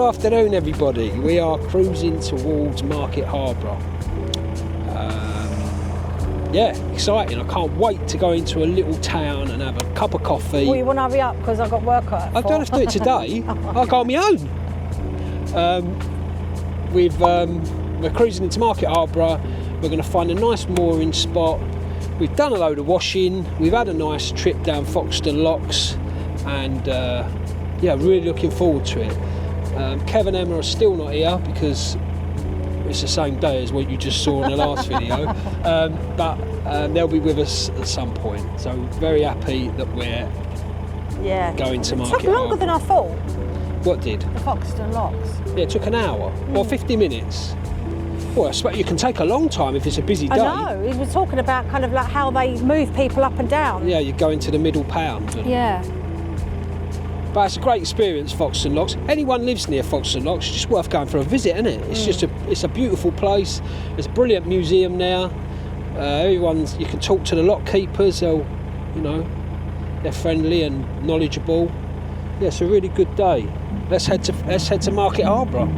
afternoon, everybody. We are cruising towards Market Harborough. Yeah, exciting. I can't wait to go into a little town and have a cup of coffee. Well, you want to hurry up because I've got work at 4. I don't have to do it today. I'll go on my own. We're cruising into Market Harborough. We're going to find a nice mooring spot. We've done a load of washing. We've had a nice trip down Foxton Locks, and yeah, really looking forward to it. Kev and Emma are still not here because it's the same day as what you just saw in the last video, but they'll be with us at some point. So very happy that we're going to Market Harborough. It took longer than I thought. What did? The Foxton Locks. Yeah, it took an hour or 50 minutes. Well, I suppose you can take a long time if it's a busy day. I know. He was talking about kind of like how they move people up and down. Yeah, you go into the middle pound. Yeah. But it's a great experience, Foxton Locks. Anyone lives near Foxton Locks, it's just worth going for a visit, isn't it? It's it's a beautiful place. There's a brilliant museum there. You can talk to the lock keepers. They'll, they're friendly and knowledgeable. Yeah, it's a really good day. Let's head to Market Harborough.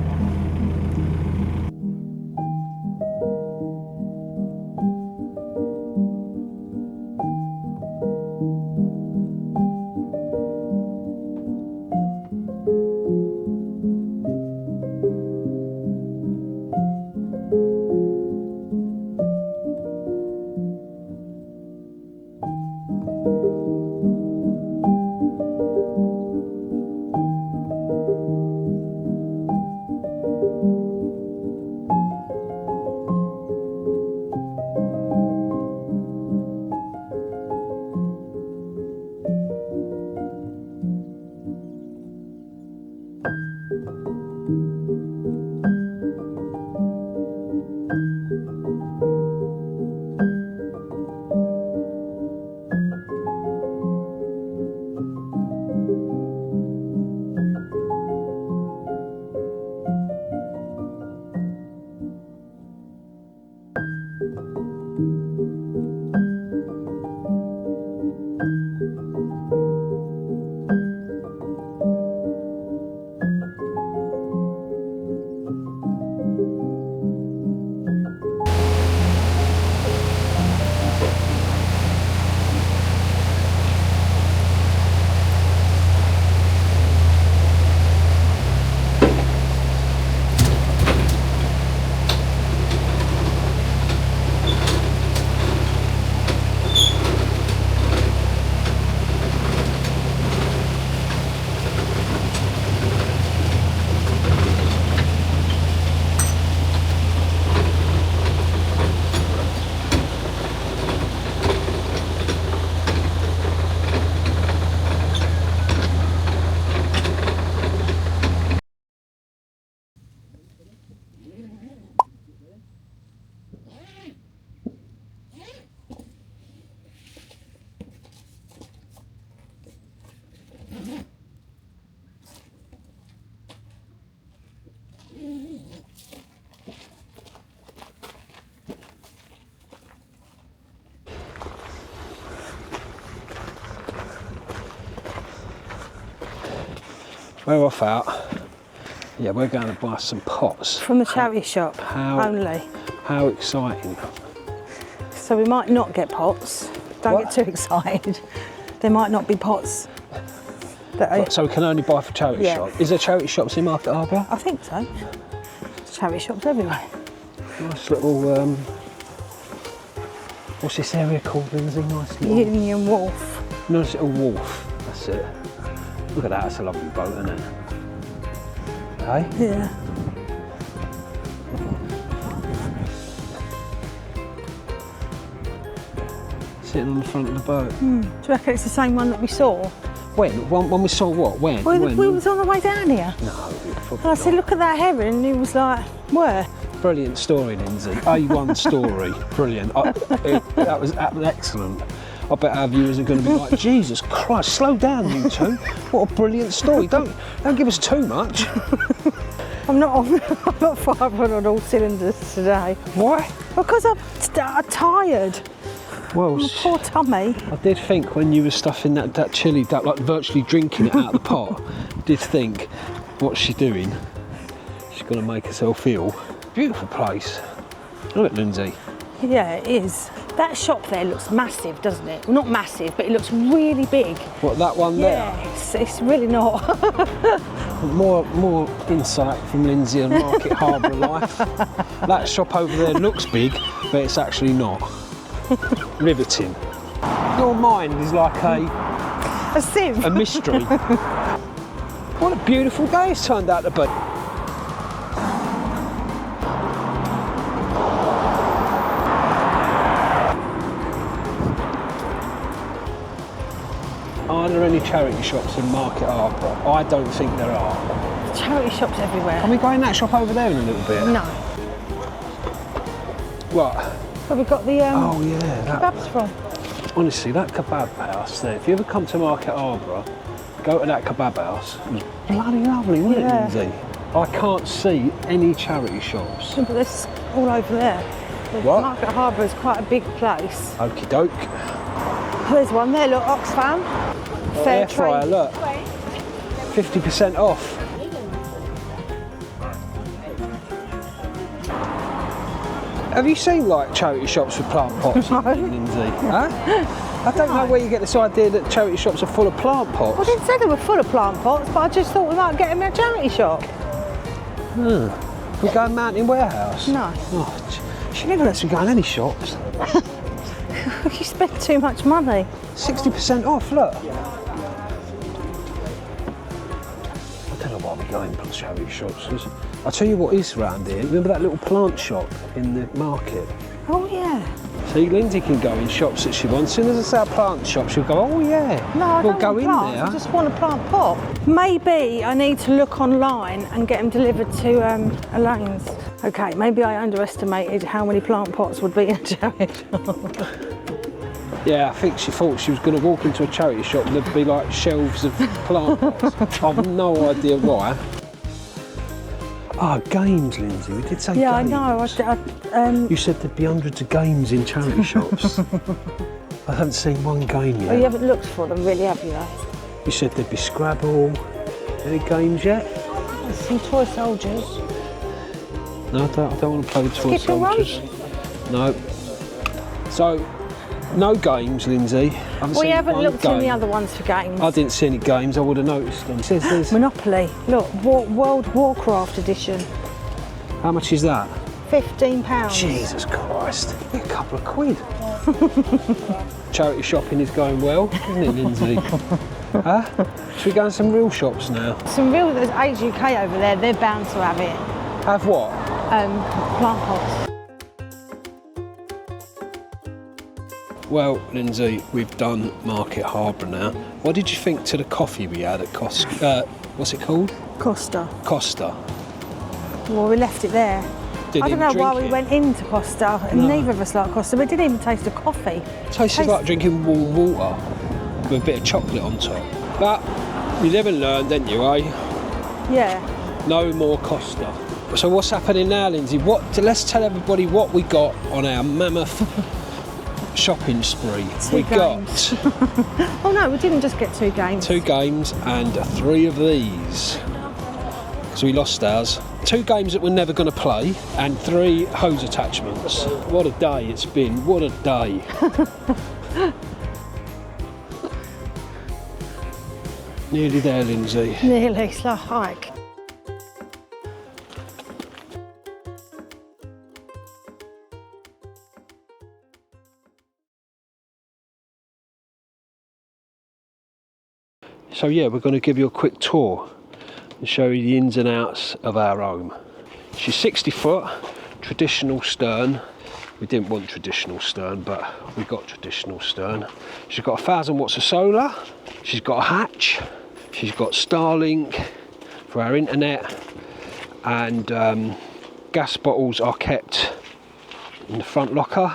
We're off out. Yeah, we're going to buy some pots. From the charity shop only. How exciting. So we might not get pots. Don't get too excited. There might not be pots. So we can only buy for charity shop. Is there charity shops in Market Harborough? I think so. There's charity shops everywhere. Nice little, what's this area called, Lindsay? Nice little... Union Wharf. Nice little wharf, that's it. Look at that, that's a lovely boat, isn't it? Hey? Yeah. Sitting on the front of the boat. Do you reckon it's the same one that we saw? When? When we saw what? When? We was on the way down here. No, and I said, look at that herring, and he was like, where? Brilliant story, Lindsay. A1 story. Brilliant. That was excellent. I bet our viewers are going to be like, Jesus Christ, slow down, you two. What a brilliant story. Don't give us too much. I'm not firing on all cylinders today. Why? Because I'm tired. Well, my poor tummy. I did think when you were stuffing that chilli, like virtually drinking it out of the pot, did think, what's she doing? going to make herself feel. Beautiful place. Look, Lindsay. Yeah, it is. That shop there looks massive, doesn't it? Well, not massive, but it looks really big. What, that one there? Yeah, it's really not. More insight from Lindsay and Market Harborough life. That shop over there looks big, but it's actually not. Riveting. Your mind is like A sieve. a mystery. What a beautiful day it's turned out to be. Are there any charity shops in Market Harborough? I don't think there are. Charity shops everywhere. Can we go in that shop over there in a little bit? No. What? Where we got the Oh yeah, that. kebabs from. Honestly, that kebab house there, if you ever come to Market Harborough, go to that kebab house. It was bloody lovely, wasn't Yeah. it, Lindsay? I can't see any charity shops. But there's all over there. What? Market Harborough is quite a big place. Okie doke. There's one there, look, Oxfam. Fair Air fryer, trade. look. 50% off. Have you seen like charity shops with plant pots, No. Lindsay? Huh? I don't know where you get this idea that charity shops are full of plant pots. I didn't say they were full of plant pots, but I just thought we might get them in a charity shop. We go in Mountain Warehouse? No. Oh, she never lets me go in any shops. You spend too much money. 60% off, look. I don't know why we go in charity shops. I'll tell you what is round here. Remember that little plant shop in the market? Oh yeah. See, Lindsay can go in shops that she wants. As soon as I say a plant shop, she'll go, oh yeah. No, I we'll don't go want in plants. there. I just want a plant pot. Maybe I need to look online and get them delivered to Elaine's. Okay, maybe I underestimated how many plant pots would be in a charity shop. Yeah, I think she thought she was going to walk into a charity shop and there'd be like shelves of plant pots. I've no idea why. Oh, games, Lindsay. We did say games. Yeah, I know. You said there'd be hundreds of games in charity shops. I haven't seen one game yet. Oh, you haven't looked for them, really, have you? Though? You said there'd be Scrabble. Any games yet? There's some toy soldiers. No, I don't want to play with toy Skip and soldiers. No. So, no games, Lindsay. We haven't looked in the other ones for games. I didn't see any games. I would have noticed them. It says there's... Monopoly. Look, World Warcraft edition. How much is that? £15. Jesus Christ. A couple of quid. Charity shopping is going well, isn't it, Lindsay? Huh? Should we go in some real shops now? Some real, there's Age UK over there, they're bound to have it. Have what? Plant pots. Well, Lindsay, we've done Market Harborough now. What did you think to the coffee we had at what's it called? Costa. Costa. Well, we left it there. I don't know why we went into Costa, and neither of us like Costa, but it didn't even taste of coffee. Tastes like drinking warm water with a bit of chocolate on top. But you live and learn, didn't you, eh? Yeah. No more Costa. So what's happening now, Lindsay? Let's tell everybody what we got on our mammoth shopping spree. Two games. Oh no, we didn't just get 2 games. 2 games and 3 of these. So we lost ours. 2 games that we're never going to play and 3 hose attachments. What a day it's been. What a day. Nearly there, Lindsay. Nearly, it's like a hike. So yeah, we're going to give you a quick tour and show you the ins and outs of our home. She's 60 foot, traditional stern. We didn't want traditional stern, but we got traditional stern. She's got 1,000 watts of solar. She's got a hatch. She's got Starlink for our internet, and gas bottles are kept in the front locker.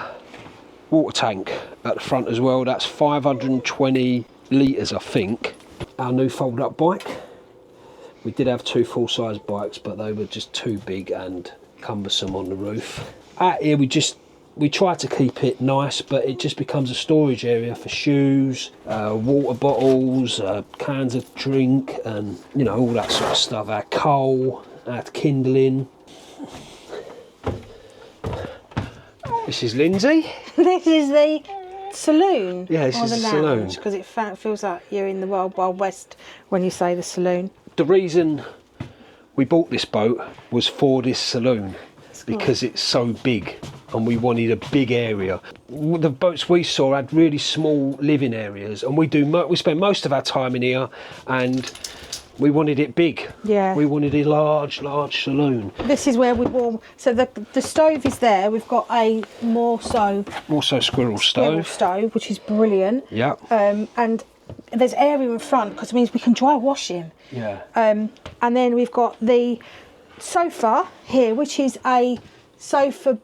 Water tank at the front as well. That's 520 litres, I think. Our new fold-up bike. We did have 2 full-size bikes, but they were just too big and cumbersome on the roof. Out here we try to keep it nice, but it just becomes a storage area for shoes, water bottles, cans of drink, and you know, all that sort of stuff. Our coal, Add kindling. This is Lindsay. This is the saloon. Yeah, this is the saloon. Because it feels like you're in the Wild Wild West when you say the saloon. The reason we bought this boat was for this saloon because it's so big and we wanted a big area. The boats we saw had really small living areas, and we spend most of our time in here, and we wanted it big. Yeah. We wanted a large saloon. This is where we warm. So the stove is there. We've got a more so squirrel stove, which is brilliant. Yeah. And there's area in front because it means we can dry wash him. Yeah. And then we've got the sofa here, which is a sofa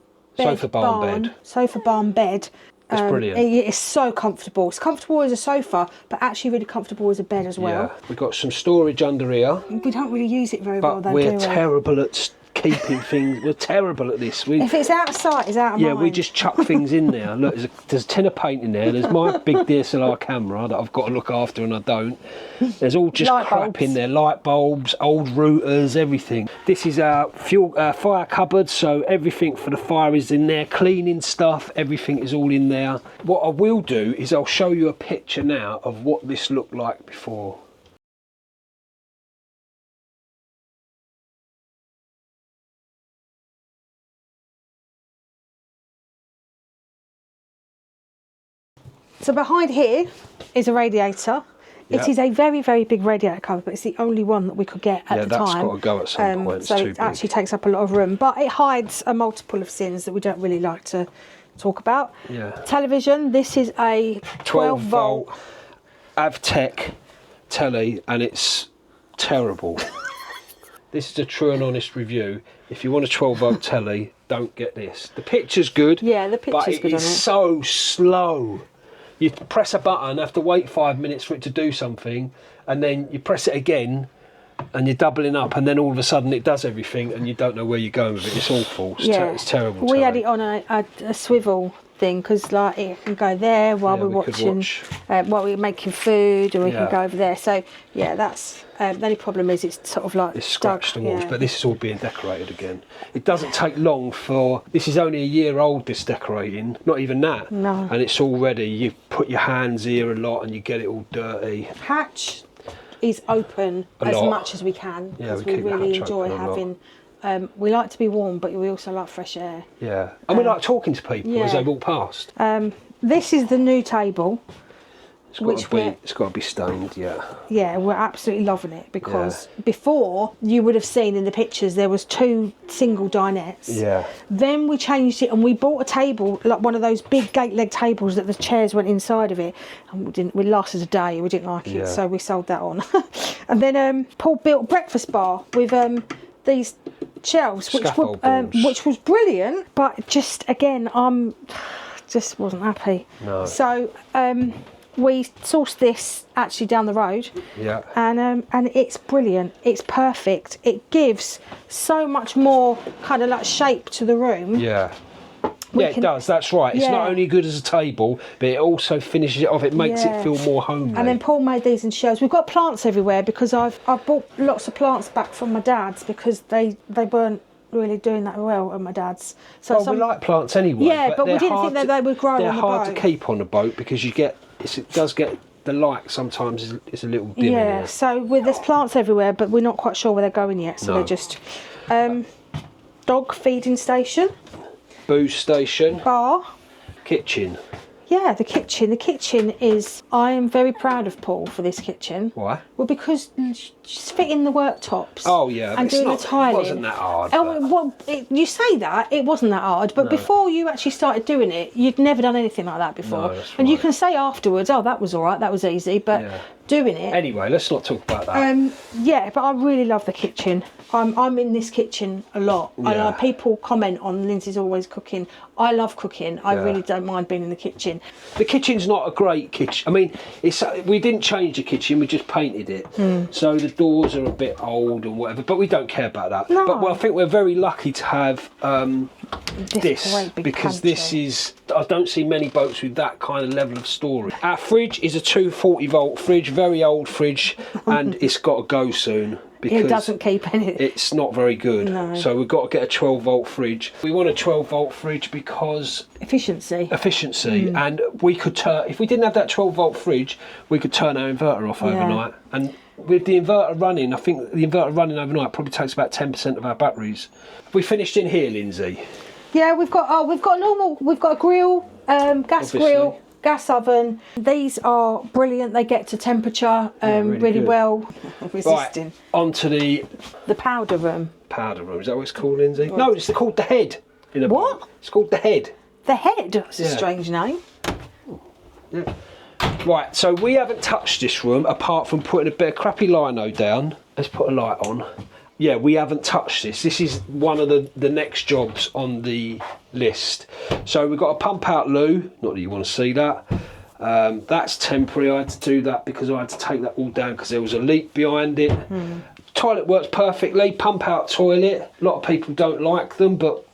barn bed. It's brilliant. It's so comfortable. It's comfortable as a sofa, but actually really comfortable as a bed as well. Yeah. We've got some storage under here. We don't really use it very well, though, we're do we? terrible at keeping things. We're terrible at this. If it's out of sight, it's out of mind. Yeah, we just chuck things in there. Look, there's a tin of paint in there. There's my big DSLR camera that I've got to look after and I don't. There's all just crap in there. Light bulbs, old routers, everything. This is our fire cupboard, so everything for the fire is in there. Cleaning stuff, everything is all in there. What I will do is I'll show you a picture now of what this looked like before. So behind here is a radiator. Yeah. It is a very, very big radiator cover, but it's the only one that we could get at the time. Yeah, that's got to go at some point. So it actually takes up a lot of room, but it hides a multiple of sins that we don't really like to talk about. Yeah. Television. This is a 12 volt Avtech telly, and it's terrible. This is a true and honest review. If you want a 12 volt telly, don't get this. The picture's good. Yeah, the picture's but good. It's so slow. You press a button, have to wait 5 minutes for it to do something, and then you press it again, and you're doubling up, and then all of a sudden it does everything, and you don't know where you're going with it. It's awful. It's terrible. We had it on a swivel thing because like it can go there while we're watching, while we're making food, or we can go over there. So yeah, that's the only problem is it's sort of like it's scratched the walls, but this is all being decorated again. It doesn't take long for this is only a year old. This decorating, not even that. No. And it's already you put your hands here a lot and you get it all dirty. Hatch is open as much as we can because we really enjoy having. We like to be warm, but we also like fresh air. Yeah, and we like talking to people as they walk past. This is the new table. It's got to be stained, Yeah, we're absolutely loving it because before you would have seen in the pictures there was 2 single dinettes. Yeah. Then we changed it and we bought a table, like one of those big gate leg tables that the chairs went inside of it, and we lasted a day. We didn't like it, so we sold that on. And then Paul built a breakfast bar with these shelves, which was brilliant, but just again, just wasn't happy. No. So we sourced this actually down the road. Yeah. And it's brilliant. It's perfect. It gives so much more kind of like shape to the room. Yeah. It does. That's right. It's not only good as a table, but it also finishes it off. It makes it feel more homely. And then Paul made these in shelves. We've got plants everywhere because I've bought lots of plants back from my dad's because they weren't really doing that well at my dad's. So we like plants anyway. Yeah, but we didn't think that they would grow on the boat. They're hard to keep on a boat because it does get the light sometimes is a little dim in here. So there's plants everywhere, but we're not quite sure where they're going yet. So they're just dog feeding station. Booze station. Bar. Kitchen. Yeah, the kitchen. The kitchen is... I am very proud of Paul for this kitchen. Why? Well, because just fitting the worktops. Oh, yeah. And doing the tiling. It wasn't that hard. You say that, it wasn't that hard, but before you actually started doing it, you'd never done anything like that before. No, that's right. And you can say afterwards, oh, that was all right, that was easy, but doing it... Anyway, let's not talk about that. Yeah, but I really love the kitchen. I'm in this kitchen a lot. Yeah. People comment on Lindsay's always cooking. I love cooking. I really don't mind being in the kitchen. The kitchen's not a great kitchen. I mean, we didn't change the kitchen, we just painted it. So the doors are a bit old and whatever, but we don't care about that. No. But I think we're very lucky to have this great big because pantry. this is, I don't see many boats with that kind of level of storage. Our fridge is a 240 volt fridge, very old fridge, and it's got to go soon. Because it doesn't keep any. It's not very good. No. So we've got to get a 12 volt fridge. We want a 12 volt fridge because Efficiency. And we could turn, if we didn't have that 12 volt fridge, we could turn our inverter off overnight. And with the inverter running, I think the inverter running overnight probably takes about 10% of our batteries. We finished in here, Lindsay. Yeah, we've got a grill, gas grill, gas oven. These are brilliant. They get to temperature really well. Resisting. Right, onto the powder room. Powder room, is that what it's called, Lindsay? No, it's called the head. In a what? boat. It's called the head. The head? That's a strange name. Yeah. Right, so we haven't touched this room apart from putting a bit of crappy lino down. Let's put a light on. Yeah, we haven't touched this. This is one of the next jobs on the list. So we've got a pump out loo. Not that you want to see that. That's temporary. I had to do that because I had to take that all down because there was a leak behind it. Toilet works perfectly. Pump out toilet. A lot of people don't like them, but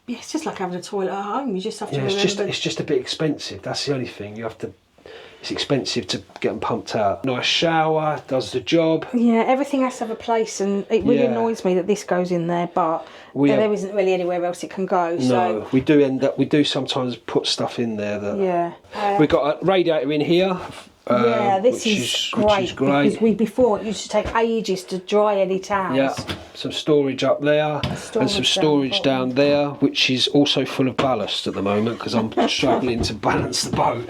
yeah, it's just like having a toilet at home. You just have to remember. It's just a bit expensive. That's the only thing. You have to. It's expensive to get them pumped out. Nice shower, does the job. Yeah, everything has to have a place, and it really annoys me that this goes in there, but there isn't really anywhere else it can go. No, we do sometimes put stuff in there that. We've got a radiator in here. This is great because before it used to take ages to dry any towels. Yeah, some storage up there and some storage down there, which is also full of ballast at the moment because I'm struggling to balance the boat.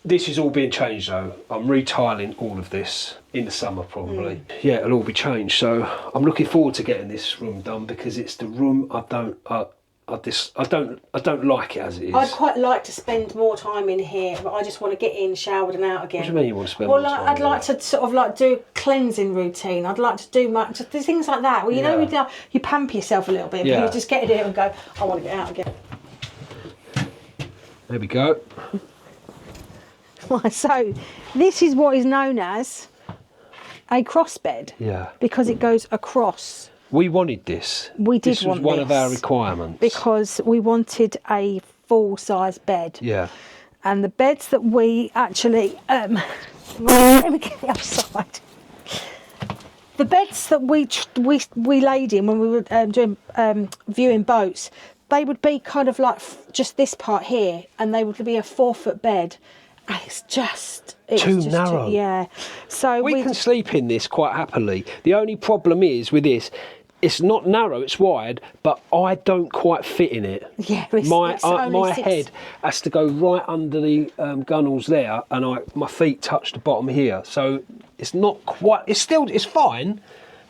This is all being changed though. I'm retiling all of this in the summer probably. Yeah, it'll all be changed. So I'm looking forward to getting this room done because it's the room I don't like it as it is. I'd quite like to spend more time in here, but I just want to get in, showered and out again. What do you mean you want to spend more time? Well, I'd like to sort of like do a cleansing routine. I'd like to do things like that. Well, you know, you pamper yourself a little bit, but you just get in here and go, I want to get out again. There we go. So this is what is known as a crossbed. Yeah. Because it goes across. We wanted this. We did want this. This was one of our requirements. Because we wanted a full-size bed. Yeah. And the beds that we actually... let me get the other side. The beds that we laid in when we were doing viewing boats, they would be kind of like just this part here, and they would be a 4-foot bed. And it's just too narrow. So we can sleep in this quite happily. The only problem is with this, it's not narrow, it's wide, but I don't quite fit in it. Yeah, my head has to go right under the gunnels there, and my feet touch the bottom here. So it's not quite. It's fine,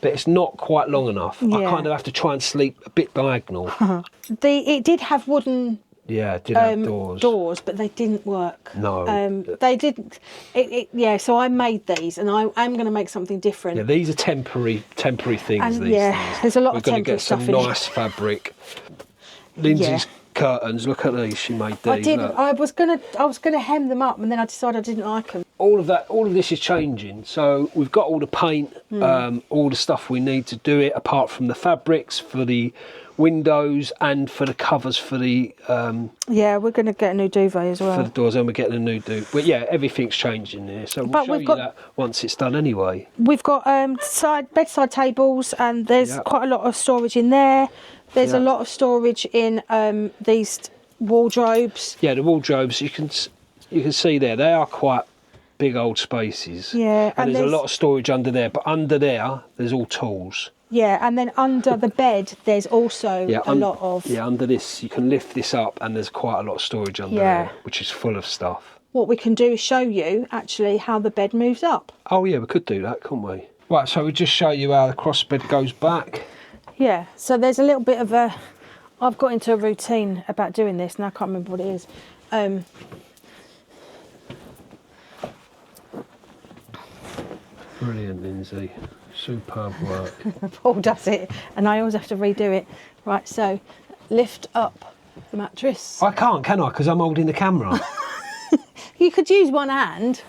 but it's not quite long enough. I kind of have to try and sleep a bit diagonal. It did have wooden. Yeah, it did have doors. Doors, but they didn't work. No. They didn't. So I made these, and I'm going to make something different. Yeah, these are temporary things. And these things. There's a lot of temporary stuff in it. We're going to get some nice fabric. Lindsay's curtains, look at these, she made these. I did. Look. I was gonna hem them up, and then I decided I didn't like them. All of this is changing. So we've got all the paint, all the stuff we need to do it, apart from the fabrics for the windows and for the covers for the we're going to get a new duvet as well for the doors, and we're getting a new duvet. But yeah, everything's changing there, so we'll show you that once it's done anyway. We've got bedside tables, and there's quite a lot of storage in there. There's a lot of storage in these wardrobes. Yeah, the wardrobes, you can see there, they are quite big old spaces. Yeah, and there's a lot of storage under there, but under there's all tools. Yeah, and then under the bed, there's also a lot of... Yeah, under this, you can lift this up, and there's quite a lot of storage under there, which is full of stuff. What we can do is show you, actually, how the bed moves up. Oh, yeah, we could do that, couldn't we? Right, so we'll just show you how the crossbed goes back. Yeah, so there's a little bit of a... I've got into a routine about doing this, and I can't remember what it is. Brilliant, Lindsay. Superb work. Paul does it, and I always have to redo it. Right, so lift up the mattress. I can't, can I? Because I'm holding the camera. You could use one hand.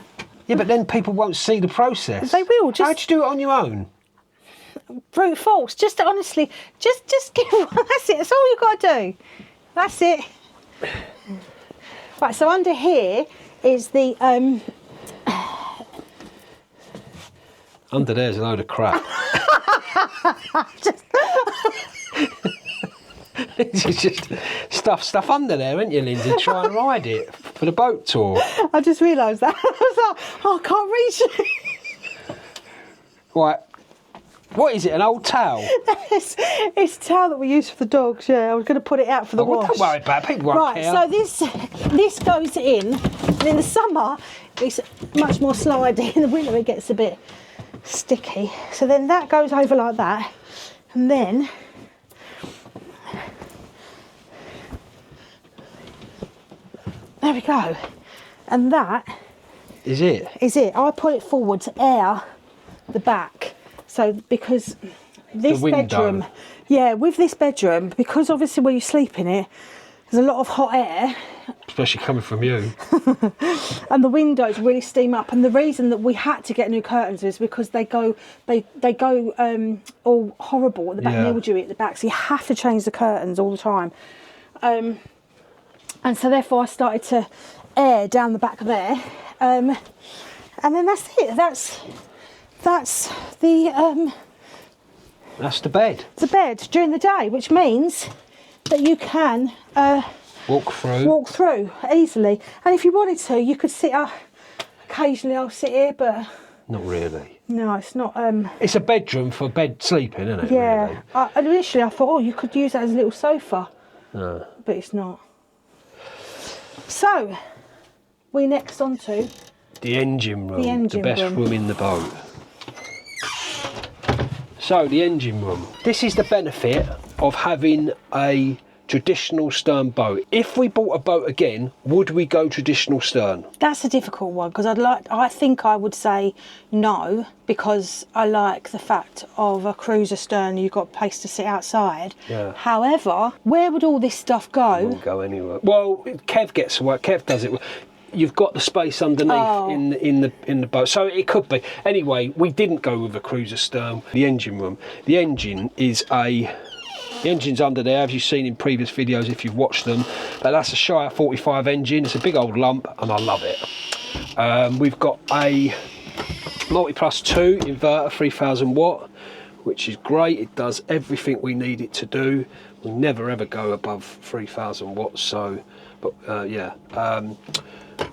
Yeah, but then people won't see the process. They will. How'd you do it on your own? Brute force. Just honestly, just give one. That's it. That's all you've got to do. That's it. Right, so under here is the under there's a load of crap. It's just stuff under there, isn't you, Lindsay? Try and ride it for the boat tour. I just realised that. I was like, oh, I can't reach it. Right. What is it, an old towel? It's a towel that we use for the dogs, yeah. I was going to put it out for the wash. Don't worry about it, people won't care. Right, so this goes in, and in the summer it's much more slidey. In the winter it gets a bit sticky. So then that goes over like that, and then there we go. And that is it. I put it forward to air the back. So because this bedroom, yeah, with this bedroom, because obviously when you sleep in it, there's a lot of hot air. Especially coming from you. And the windows really steam up. And the reason that we had to get new curtains is because they go all horrible at the back, mildewy at the back. So you have to change the curtains all the time. And so therefore I started to air down the back there. And then that's it. That's the bed. It's a bed during the day, which means that you can walk through easily. And if you wanted to, you could sit up. Occasionally, I'll sit here, but not really. No, it's not. It's a bedroom for bed sleeping, isn't it? Yeah. Really? Initially, I thought, oh, you could use that as a little sofa. No. But it's not. So, we next on to the engine room. The best room in the boat. So the engine room. This is the benefit of having a traditional stern boat. If we bought a boat again, would we go traditional stern? That's a difficult one because I think I would say no, because I like the fact of a cruiser stern. You've got a place to sit outside. Yeah. However, where would all this stuff go? It wouldn't go anywhere. Well, Kev gets to work. Kev does it. You've got the space underneath in the boat, so it could be. Anyway, we didn't go with a cruiser stern. The engine room. The engine is the engine's under there, as you've seen in previous videos if you've watched them. But that's a Shire 45 engine. It's a big old lump, and I love it. We've got a multi-plus 2 inverter, 3000 watt, which is great. It does everything we need it to do. We never ever go above 3000 watts. So, but yeah.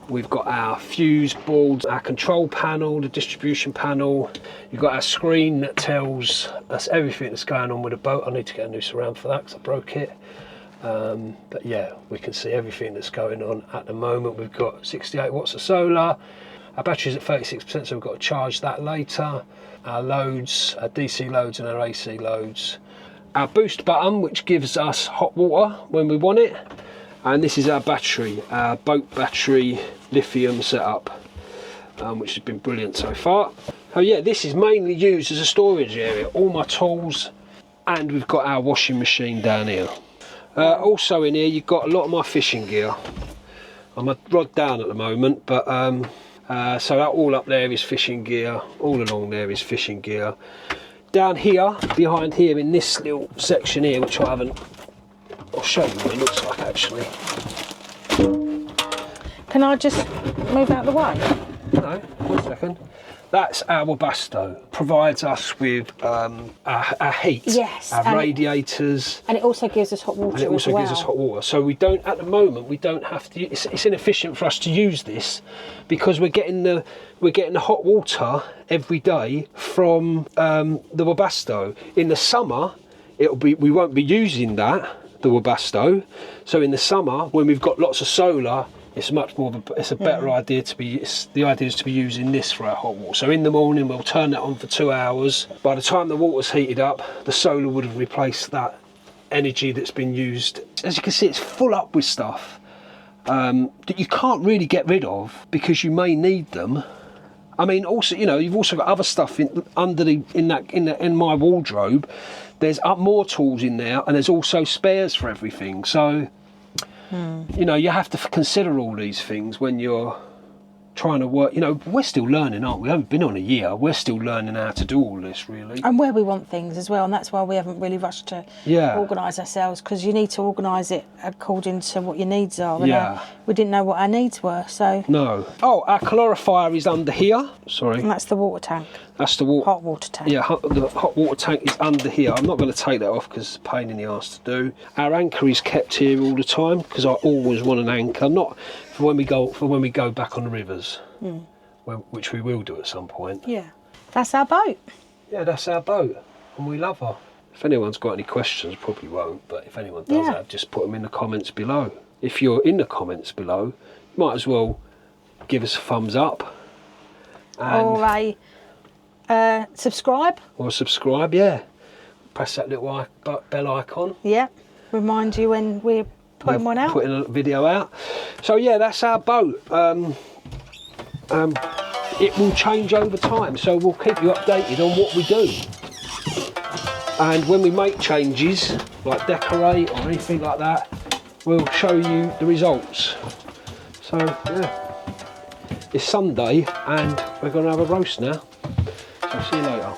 We've got our fuse boards, our control panel, the distribution panel. You've got our screen that tells us everything that's going on with the boat. I need to get a new surround for that because I broke it. But yeah, we can see everything that's going on at the moment. We've got 68 watts of solar. Our battery's at 36%, so we've got to charge that later. Our loads, our DC loads and our AC loads. Our boost button, which gives us hot water when we want it. And this is our battery, our boat battery lithium setup, which has been brilliant so far. Oh yeah, this is mainly used as a storage area. All my tools, and we've got our washing machine down here. Also in here, you've got a lot of my fishing gear. I'm a rod down at the moment, but so that all up there is fishing gear. All along there is fishing gear. Down here, behind here, in this little section here, which I haven't. I'll show you what it looks like actually. Can I just move out of the way? No, 1 second. That's our Webasto. Provides us with our heat, yes, our radiators. And it also gives us hot water. And it also gives us hot water. So we don't, at the moment, we don't have to. It's inefficient for us to use this because we're getting the hot water every day from the Webasto. In the summer, we won't be using that. The Webasto. So in the summer, when we've got lots of solar, it's much more of a better idea to be. The idea is to be using this for our hot water. So in the morning, we'll turn that on for 2 hours. By the time the water's heated up, the solar would have replaced that energy that's been used. As you can see, it's full up with stuff that you can't really get rid of because you may need them. I mean, also, you know, you've also got other stuff in my wardrobe. There's more tools in there, and there's also spares for everything. So, you know, you have to consider all these things when you're trying to work, you know, we're still learning, aren't we? We haven't been on a year. We're still learning how to do all this, really. And where we want things as well, and that's why we haven't really rushed to organise ourselves, because you need to organise it according to what your needs are. And we didn't know what our needs were, so... No. Oh, our calorifier is under here. Sorry. And that's the water tank. That's the hot water tank. Yeah, the hot water tank is under here. I'm not going to take that off because it's a pain in the arse to do. Our anchor is kept here all the time because I always want an anchor, not for when we go back on the rivers, which we will do at some point. Yeah, that's our boat. Yeah, that's our boat, and we love her. If anyone's got any questions, probably won't, but if anyone does have, just put them in the comments below. If you're in the comments below, you might as well give us a thumbs up. Or a subscribe. Or subscribe, yeah. Press that little bell icon. Yeah, remind you when we're putting one out. Putting a video out. So yeah, that's our boat. It will change over time, so we'll keep you updated on what we do. And when we make changes, like decorate or anything like that, we'll show you the results. So yeah, it's Sunday and we're going to have a roast now. So see you later.